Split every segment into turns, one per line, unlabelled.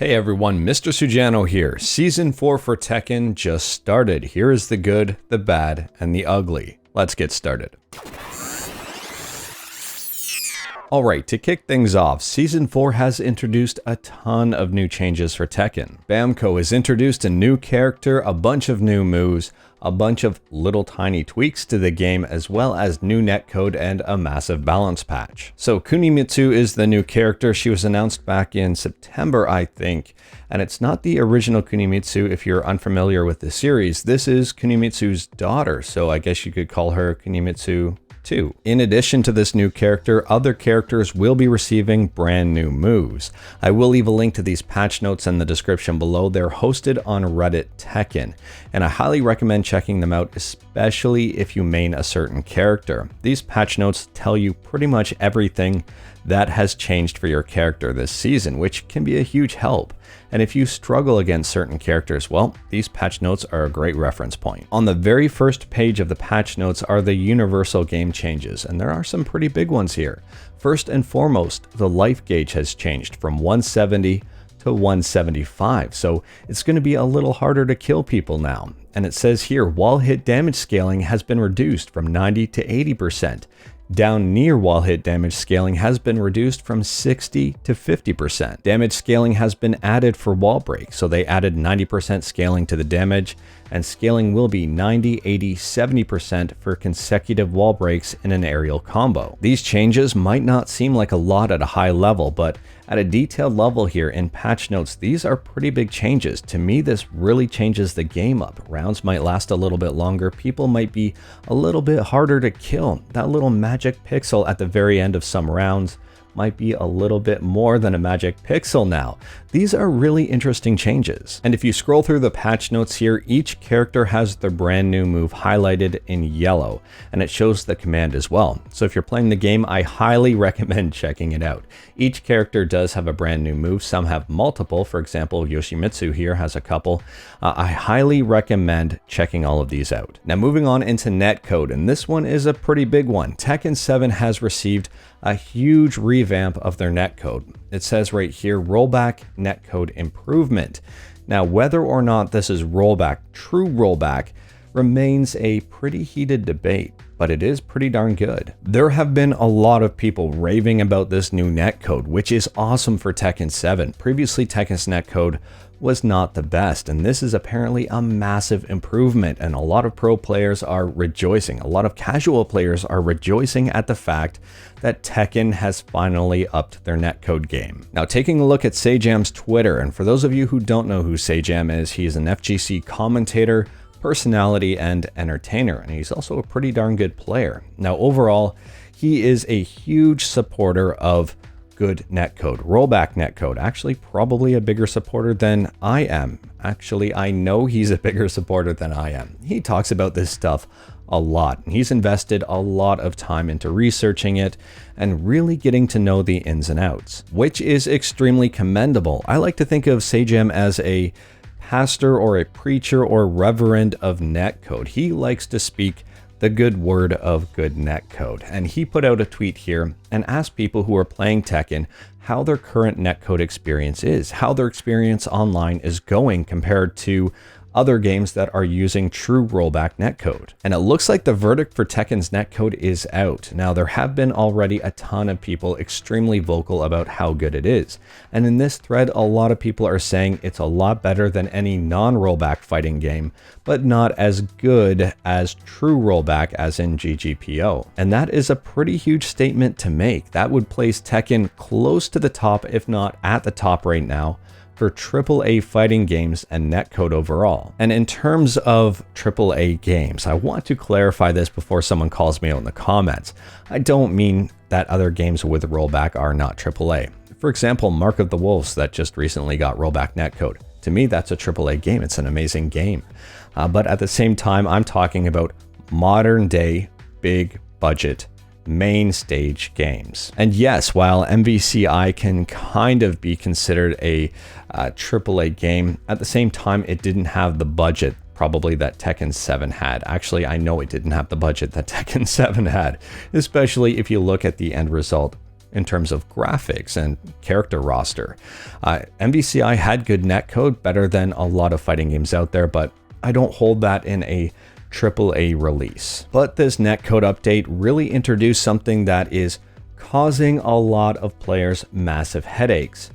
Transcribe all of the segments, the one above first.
Hey everyone, Mr. Sujano here. Season 4 for Tekken just started. Here is the good, the bad, and the ugly. Let's get started. Alright, to kick things off, Season 4 has introduced a ton of new changes for Tekken. Bamco has introduced a new character, a bunch of new moves, a bunch of little tiny tweaks to the game, as well as new netcode and a massive balance patch. So Kunimitsu is the new character. She was announced back in September, I think, and it's not the original Kunimitsu if you're unfamiliar with the series. This is Kunimitsu's daughter, so I guess you could call her Kunimitsu 2. In addition to this new character, other characters will be receiving brand new moves. I will leave a link to these patch notes in the description below. They're hosted on Reddit Tekken, and I highly recommend checking them out, especially if you main a certain character. These patch notes tell you pretty much everything that has changed for your character this season, which can be a huge help. And if you struggle against certain characters, well, these patch notes are a great reference point. On the very first page of the patch notes are the universal game changes, and there are some pretty big ones here. First and foremost, the life gauge has changed from 170 to 175, so it's going to be a little harder to kill people now. And it says here, wall hit damage scaling has been reduced from 90 to 80%. Down near wall hit damage scaling has been reduced from 60 to 50%. Damage scaling has been added for wall break, so they added 90% scaling to the damage, and scaling will be 90, 80, 70% for consecutive wall breaks in an aerial combo. These changes might not seem like a lot at a high level, but at a detailed level here in patch notes, these are pretty big changes. To me, this really changes the game up. Rounds might last a little bit longer, people might be a little bit harder to kill. That little magic pixel at the very end of some rounds might be a little bit more than a magic pixel now. These are really interesting changes. And if you scroll through the patch notes here, each character has their brand new move highlighted in yellow, and it shows the command as well. So if you're playing the game, I highly recommend checking it out. Each character does have a brand new move. Some have multiple. For example, Yoshimitsu here has a couple. I highly recommend checking all of these out. Now moving on into netcode, and this one is a pretty big one. Tekken 7 has received a huge revamp of their netcode. It says right here, rollback netcode improvement. Now, whether or not this is rollback, true rollback, remains a pretty heated debate, but it is pretty darn good. There have been a lot of people raving about this new netcode, which is awesome for Tekken 7. Previously, Tekken's netcode was not the best, and this is apparently a massive improvement, and a lot of pro players are rejoicing. A lot of casual players are rejoicing at the fact that Tekken has finally upped their netcode game. Now, taking a look at Sajam's Twitter, and for those of you who don't know who Sajam is, he is an FGC commentator, personality, and entertainer, and he's also a pretty darn good player. Now, overall, he is a huge supporter of good netcode, rollback netcode. Actually, probably a bigger supporter than I am. Actually, I know he's a bigger supporter than I am. He talks about this stuff a lot. He's invested a lot of time into researching it and really getting to know the ins and outs, which is extremely commendable. I like to think of Sajam as a pastor or a preacher or reverend of netcode. He likes to speak the good word of good netcode. And he put out a tweet here and asked people who are playing Tekken how their current netcode experience is, how their experience online is going compared to other games that are using true rollback netcode. And it looks like the verdict for Tekken's netcode is out. Now, there have been already a ton of people extremely vocal about how good it is. And in this thread, a lot of people are saying it's a lot better than any non-rollback fighting game, but not as good as true rollback as in GGPO. And that is a pretty huge statement to make. That would place Tekken close to the top, if not at the top right now, for AAA fighting games and netcode overall. And in terms of AAA games, I want to clarify this before someone calls me out in the comments. I don't mean that other games with rollback are not AAA. For example, Mark of the Wolves that just recently got rollback netcode. To me, that's a AAA game. It's an amazing game. But at the same time, I'm talking about modern day, big budget main stage games. And yes, while MVCI can kind of be considered a AAA game, at the same time, it didn't have the budget probably that Tekken 7 had. Actually, I know it didn't have the budget that Tekken 7 had, especially if you look at the end result in terms of graphics and character roster. MVCI had good netcode, better than a lot of fighting games out there, but I don't hold that in a AAA release. But this netcode update really introduced something that is causing a lot of players massive headaches,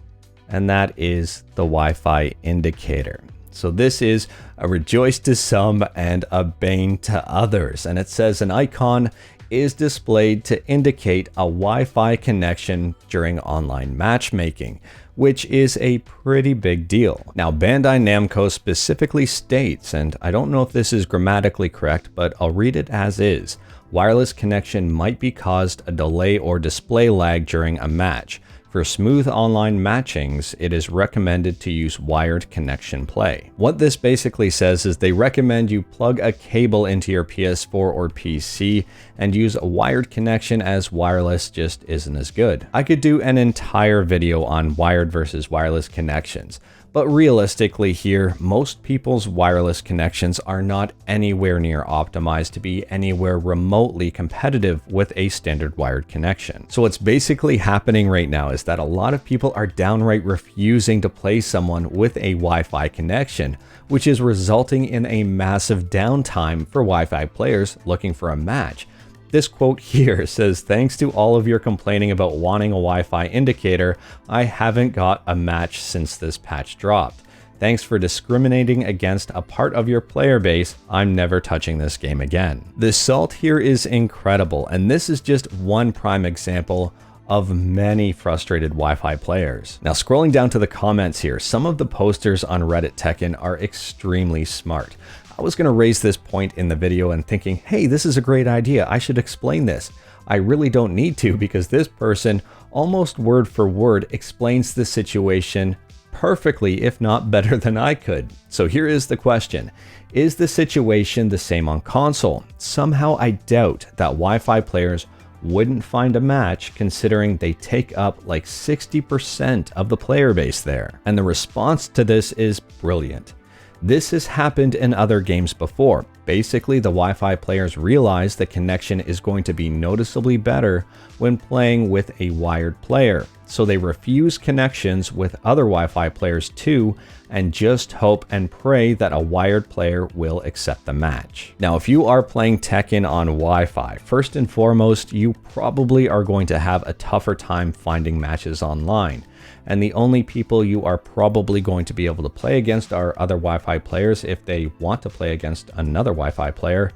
and that is the Wi-Fi indicator. So this is a rejoice to some and a bane to others, and it says an icon is displayed to indicate a Wi-Fi connection during online matchmaking, which is a pretty big deal. Now, Bandai Namco specifically states, and I don't know if this is grammatically correct, but I'll read it as is, wireless connection might be caused a delay or display lag during a match. For smooth online matchings, it is recommended to use wired connection play. What this basically says is they recommend you plug a cable into your PS4 or PC and use a wired connection, as wireless just isn't as good. I could do an entire video on wired versus wireless connections, but realistically here, most people's wireless connections are not anywhere near optimized to be anywhere remotely competitive with a standard wired connection. So what's basically happening right now is that a lot of people are downright refusing to play someone with a Wi-Fi connection, which is resulting in a massive downtime for Wi-Fi players looking for a match. This quote here says, "Thanks to all of your complaining about wanting a Wi-Fi indicator, I haven't got a match since this patch dropped. Thanks for discriminating against a part of your player base. I'm never touching this game again." The salt here is incredible, and this is just one prime example of many frustrated Wi-Fi players. Now, scrolling down to the comments here, some of the posters on Reddit Tekken are extremely smart. I was going to raise this point in the video and thinking, hey, this is a great idea, I should explain this. I really don't need to, because this person almost word for word explains the situation perfectly, if not better than I could. So here is the question. Is the situation the same on console? Somehow I doubt that Wi-Fi players wouldn't find a match, considering they take up like 60% of the player base there. And the response to this is brilliant. This has happened in other games before. Basically, the Wi-Fi players realize the connection is going to be noticeably better when playing with a wired player, so they refuse connections with other Wi-Fi players too, and just hope and pray that a wired player will accept the match. Now, if you are playing Tekken on Wi-Fi, first and foremost, you probably are going to have a tougher time finding matches online. And the only people you are probably going to be able to play against are other Wi-Fi players if they want to play against another Wi-Fi player,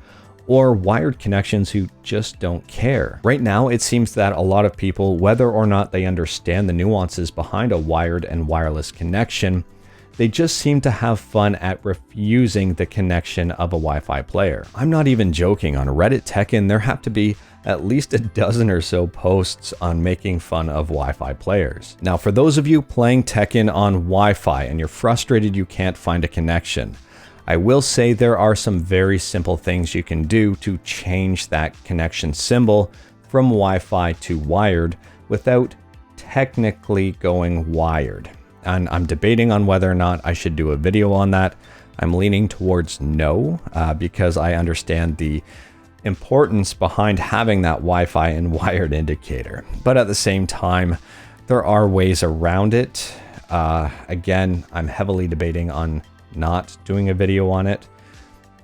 or wired connections who just don't care. Right now, it seems that a lot of people, whether or not they understand the nuances behind a wired and wireless connection, they just seem to have fun at refusing the connection of a Wi-Fi player. I'm not even joking. On Reddit Tekken, there have to be at least a dozen or so posts on making fun of Wi-Fi players. Now, for those of you playing Tekken on Wi-Fi and you're frustrated you can't find a connection, I will say there are some very simple things you can do to change that connection symbol from Wi-Fi to wired without technically going wired. And I'm debating on whether or not I should do a video on that. I'm leaning towards no, because I understand the importance behind having that Wi-Fi and wired indicator. But at the same time, there are ways around it. Again, I'm heavily debating on not doing a video on it.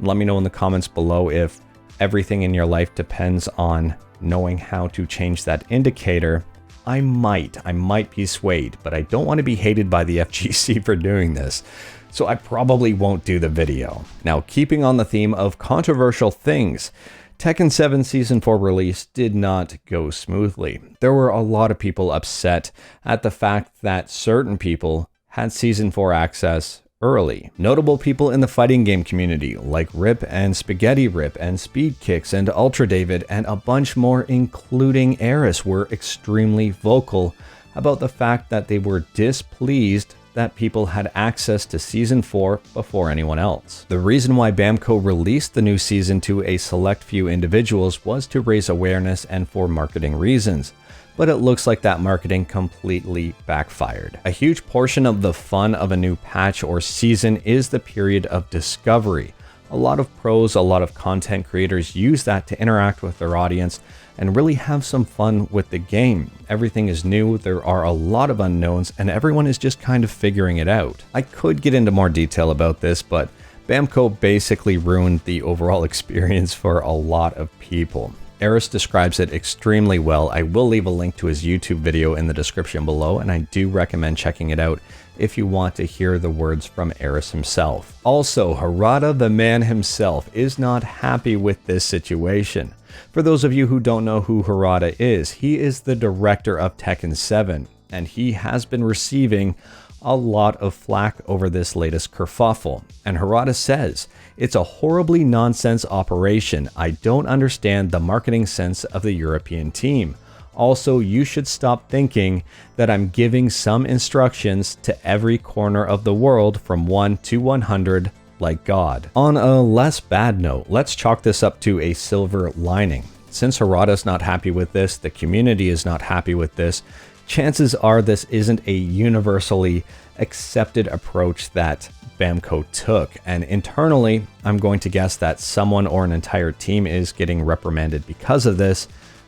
Let me know in the comments below if everything in your life depends on knowing how to change that indicator. I might be swayed, but I don't want to be hated by the FGC for doing this, so I probably won't do the video. Now, keeping on the theme of controversial things, Tekken 7 Season 4 release did not go smoothly. There were a lot of people upset at the fact that certain people had Season 4 access early. Notable people in the fighting game community like Rip and Spaghetti Rip and Speed Kicks and Ultra David and a bunch more, including Aris, were extremely vocal about the fact that they were displeased that people had access to Season 4 before anyone else. The reason why Bamco released the new season to a select few individuals was to raise awareness and for marketing reasons, but it looks like that marketing completely backfired. A huge portion of the fun of a new patch or season is the period of discovery. A lot of pros, a lot of content creators use that to interact with their audience and really have some fun with the game. Everything is new, there are a lot of unknowns, and everyone is just kind of figuring it out. I could get into more detail about this, but Bamco basically ruined the overall experience for a lot of people. Aris describes it extremely well. I will leave a link to his YouTube video in the description below, and I do recommend checking it out if you want to hear the words from Aris himself. Also, Harada, the man himself, is not happy with this situation. For those of you who don't know who Harada is, he is the director of Tekken 7, and he has been receiving a lot of flack over this latest kerfuffle. And Harada says, "It's a horribly nonsense operation. I don't understand the marketing sense of the European team. Also, you should stop thinking that I'm giving some instructions to every corner of the world from 1 to 100 like God." On a less bad note, let's chalk this up to a silver lining. Since Harada's not happy with this, the community is not happy with this, chances are this isn't a universally accepted approach that Bamco took, and internally, I'm going to guess that someone or an entire team is getting reprimanded because of this,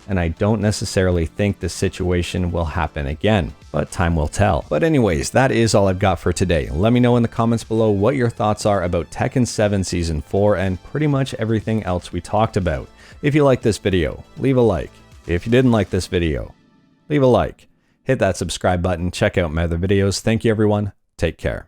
and I don't necessarily think this situation will happen again, but time will tell. But anyways, that is all I've got for today. Let me know in the comments below what your thoughts are about Tekken 7 Season 4 and pretty much everything else we talked about. If you liked this video, leave a like. If you didn't like this video, leave a like. Hit that subscribe button, check out my other videos. Thank you everyone, take care.